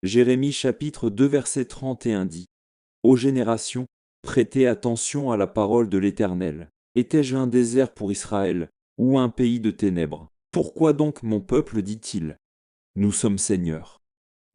Jérémie chapitre 2 verset 31 dit: Ô génération, prêtez attention à la parole de l'Éternel. Étais-je un désert pour Israël, ou un pays de ténèbres? Pourquoi donc mon peuple dit-il: Nous sommes seigneurs.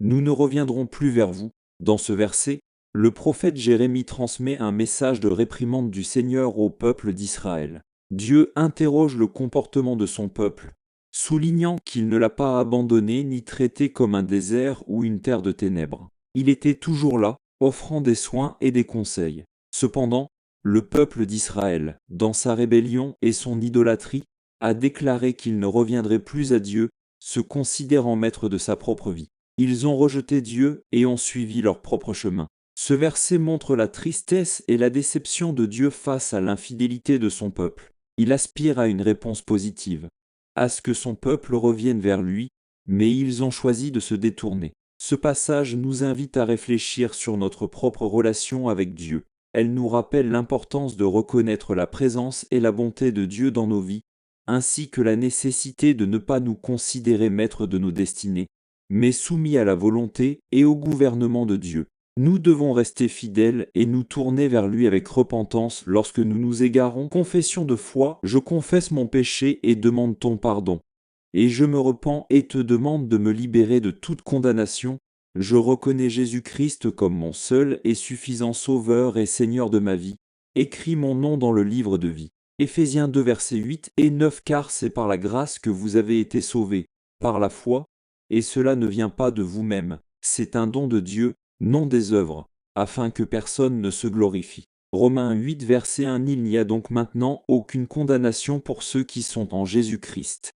Nous ne reviendrons plus vers vous. Dans ce verset, le prophète Jérémie transmet un message de réprimande du Seigneur au peuple d'Israël. Dieu interroge le comportement de son peuple, soulignant qu'il ne l'a pas abandonné ni traité comme un désert ou une terre de ténèbres. Il était toujours là, offrant des soins et des conseils. Cependant, le peuple d'Israël, dans sa rébellion et son idolâtrie, a déclaré qu'il ne reviendrait plus à Dieu, se considérant maître de sa propre vie. Ils ont rejeté Dieu et ont suivi leur propre chemin. Ce verset montre la tristesse et la déception de Dieu face à l'infidélité de son peuple. Il aspire à une réponse positive, à ce que son peuple revienne vers lui, mais ils ont choisi de se détourner. Ce passage nous invite à réfléchir sur notre propre relation avec Dieu. Elle nous rappelle l'importance de reconnaître la présence et la bonté de Dieu dans nos vies, ainsi que la nécessité de ne pas nous considérer maîtres de nos destinées, mais soumis à la volonté et au gouvernement de Dieu. Nous devons rester fidèles et nous tourner vers lui avec repentance lorsque nous nous égarons. Confession de foi: je confesse mon péché et demande ton pardon. Et je me repens et te demande de me libérer de toute condamnation. Je reconnais Jésus-Christ comme mon seul et suffisant Sauveur et Seigneur de ma vie. Écris mon nom dans le livre de vie. Éphésiens 2 versets 8 et 9. Car c'est par la grâce que vous avez été sauvés, par la foi, et cela ne vient pas de vous-même, c'est un don de Dieu, non des œuvres, afin que personne ne se glorifie. Romains 8 verset 1. Il n'y a donc maintenant aucune condamnation pour ceux qui sont en Jésus-Christ.